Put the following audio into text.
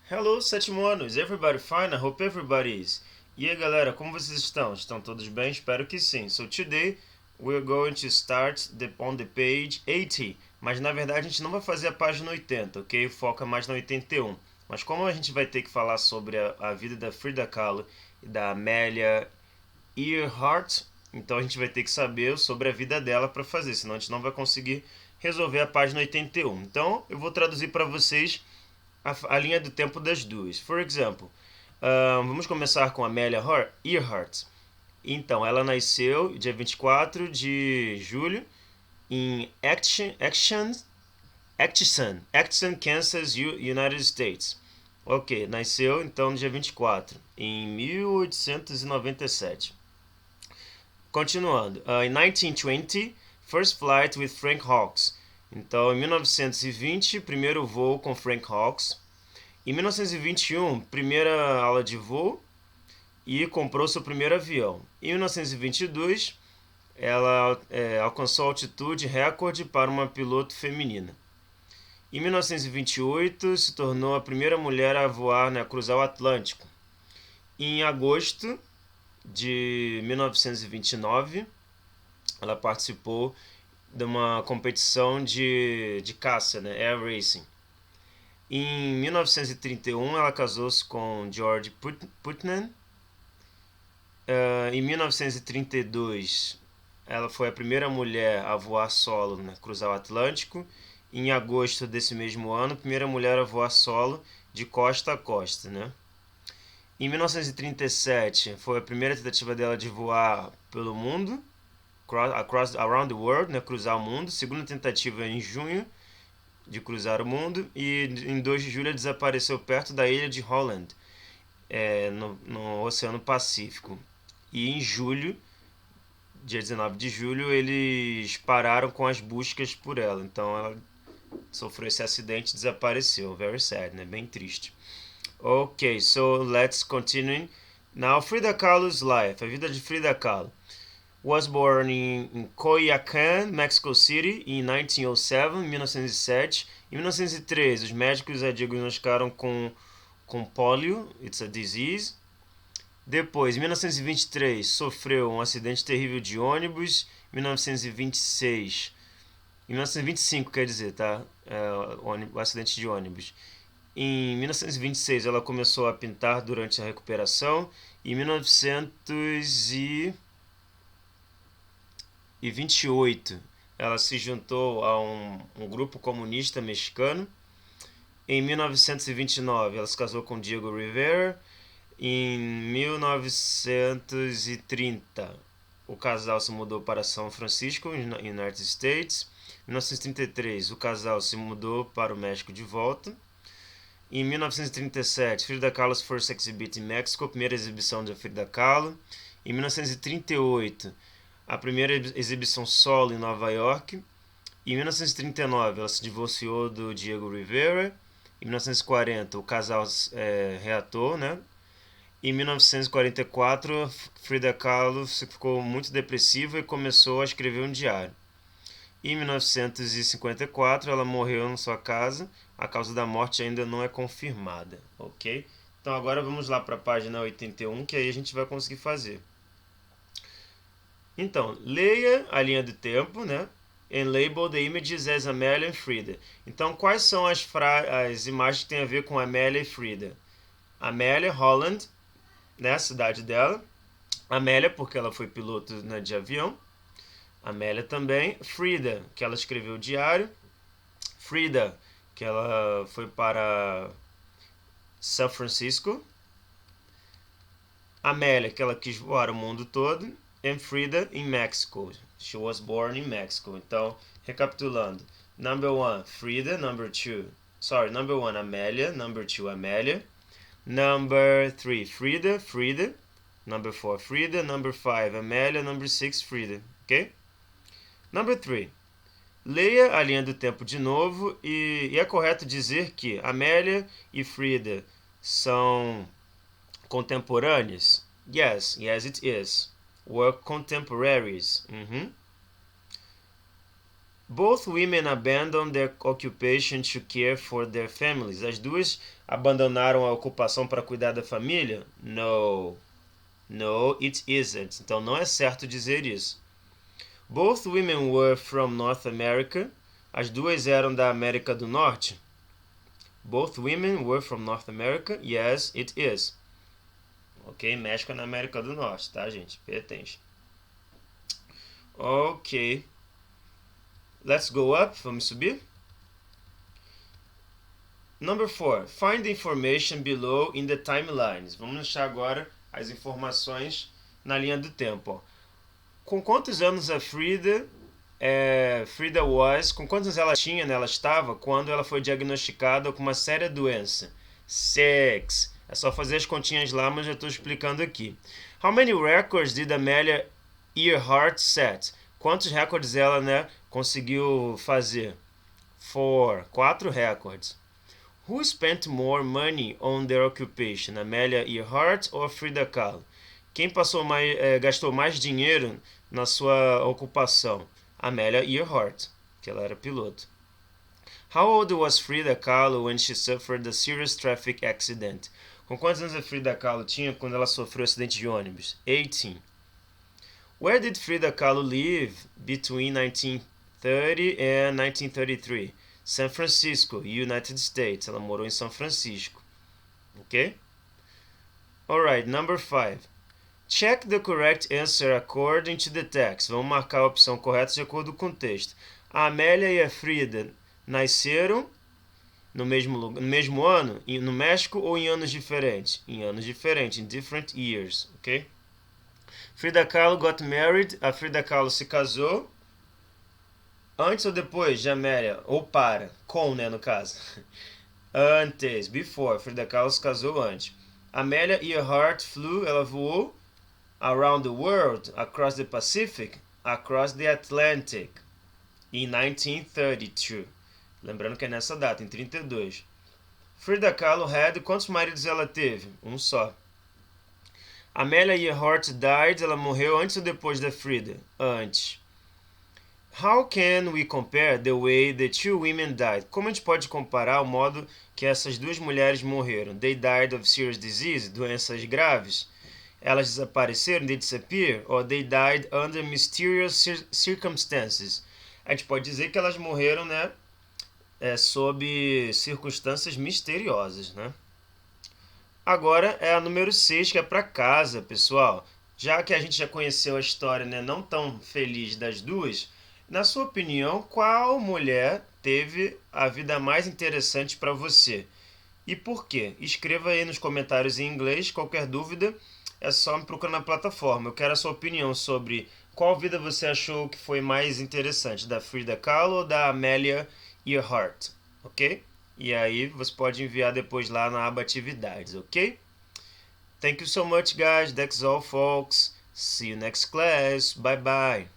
Hello, Setimonos! Everybody fine? I hope everybody is. E aí, galera, como vocês estão? Estão todos bem? Espero que sim. So today we're going to start on the page 80. Mas na verdade a gente não vai fazer a página 80, ok? Foca mais na 81. Mas como a gente vai ter que falar sobre a vida da Frida Kahlo e da Amélia Earhart, então a gente vai ter que saber sobre a vida dela para fazer, senão a gente não vai conseguir resolver a página 81. Então eu vou traduzir para vocês a linha do tempo das duas. For example, vamos começar com Amelia Earhart. Então, ela nasceu dia 24 de julho em Atchison, Kansas, United States. Ok, nasceu então no dia 24, em 1897. Continuando, em 1920, first flight with Frank Hawks. Então, em 1920, primeiro voo com Frank Hawks. Em 1921, primeira aula de voo e comprou seu primeiro avião. Em 1922, ela alcançou altitude recorde para uma piloto feminina. Em 1928, se tornou a primeira mulher a voar, a cruzar o Atlântico. Em agosto de 1929, ela participou de uma competição de caça, Air Racing. Em 1931, ela casou-se com George Putnam. Em 1932, ela foi a primeira mulher a voar solo, cruzar o Atlântico. Em agosto desse mesmo ano, a primeira mulher a voar solo de costa a costa, Em 1937, foi a primeira tentativa dela de voar pelo mundo, around the world, cruzar o mundo. Segunda tentativa em junho de cruzar o mundo, e em 2 de julho desapareceu perto da ilha de Holland, no Oceano Pacífico. E em julho, dia 19 de julho, eles pararam com as buscas por ela. Então ela sofreu esse acidente e desapareceu. Very sad, Bem triste. Ok, so let's continue. Now, Frida Kahlo's life, a vida de Frida Kahlo. Was born in Coyoacán, Mexico City, em 1907. Em 1913, os médicos a diagnosticaram com polio, it's a disease. Depois, em 1923, sofreu um acidente terrível de ônibus. Em 1926, em 1925, quer dizer, tá? O acidente de ônibus. Em 1926, ela começou a pintar durante a recuperação. Em 1928, ela se juntou a um grupo comunista mexicano. Em 1929, ela se casou com Diego Rivera. Em 1930, o casal se mudou para São Francisco, United States. Em 1933, o casal se mudou para o México de volta. Em 1937, Frida Kahlo's First Exhibit in Mexico, primeira exibição de Frida Kahlo. Em 1938, a primeira exibição solo em Nova York. Em 1939, ela se divorciou do Diego Rivera. Em 1940, o casal reatou, Em 1944, Frida Kahlo ficou muito depressiva e começou a escrever um diário. Em 1954, ela morreu em sua casa. A causa da morte ainda não é confirmada, ok? Então agora vamos lá para a página 81, que aí a gente vai conseguir fazer. Então, leia a linha do tempo, And label the images as Amélia e Frida. Então, quais são as imagens que têm a ver com Amélia e Frida? Amélia, Holland, a cidade dela. Amélia, porque ela foi piloto de avião. Amélia também. Frida, que ela escreveu o diário. Frida, que ela foi para São Francisco. Amélia, que ela quis voar o mundo todo. And Frida in Mexico. She was born in Mexico. Então, recapitulando. Number 1, Frida. Number 2, number 1, Amélia. Number 2, Amélia. Number 3, Frida. Number 4, Frida. Number 5, Amélia. Number 6, Frida. Ok? Number 3. Leia a linha do tempo de novo e é correto dizer que Amélia e Frida são contemporâneas? Yes, it is. Were contemporaries. Both women abandoned their occupation to care for their families. As duas abandonaram a ocupação para cuidar da família? No. No, it isn't. Então não é certo dizer isso. Both women were from North America. As duas eram da América do Norte. Both women were from North America. Yes, it is. Ok, México é na América do Norte, tá, gente? Pay attention. Ok. Let's go up. Vamos subir. Number 4. Find the information below in the timelines. Vamos achar agora as informações na linha do tempo. Ó. Com quantos anos a Frida was, com quantos anos ela tinha, né, ela estava, quando ela foi diagnosticada com uma séria doença? 6. É só fazer as continhas lá, mas já estou explicando aqui. How many records did Amelia Earhart set? Quantos recordes ela, né, conseguiu fazer? 4 records. Who spent more money on their occupation, Amelia Earhart ou Frida Kahlo? Quem gastou mais dinheiro na sua ocupação? Amelia Earhart, que ela era piloto. How old was Frida Kahlo when she suffered a serious traffic accident? Com quantos anos a Frida Kahlo tinha quando ela sofreu um acidente de ônibus? 18. Where did Frida Kahlo live between 1930 and 1933? San Francisco, United States. Ela morou em São Francisco. Ok? Alright, number 5. Check the correct answer according to the text. Vamos marcar a opção correta de acordo com o texto. A Amélia e a Frida nasceram no mesmo ano, no México, ou em anos diferentes? Em anos diferentes, in different years, ok? Frida Kahlo got married. A Frida Kahlo se casou antes ou depois de Amélia? Ou com, né, no caso. Antes, before. Frida Kahlo se casou antes. Amelia Earhart flew, ela voou around the world, across the Pacific, across the Atlantic, in 1932. Lembrando que é nessa data, em 32. Frida Kahlo had, quantos maridos ela teve? Um só. Amelia Earhart died, ela morreu antes ou depois da Frida? Antes. How can we compare the way the two women died? Como a gente pode comparar o modo que essas duas mulheres morreram? They died of serious disease, doenças graves. Elas desapareceram, they disappear, or they died under mysterious circumstances. A gente pode dizer que elas morreram, né, sob circunstâncias misteriosas, né? Agora é a número 6, que é para casa, pessoal. Já que a gente já conheceu a história, né, não tão feliz das duas, na sua opinião, qual mulher teve a vida mais interessante para você? E por quê? Escreva aí nos comentários em inglês. Qualquer dúvida é só me procurar na plataforma. Eu quero a sua opinião sobre qual vida você achou que foi mais interessante, da Frida Kahlo ou da Amelia Earhart, ok? E aí você pode enviar depois lá na aba atividades, ok? Thank you so much, guys. That's all, folks. See you next class. Bye bye.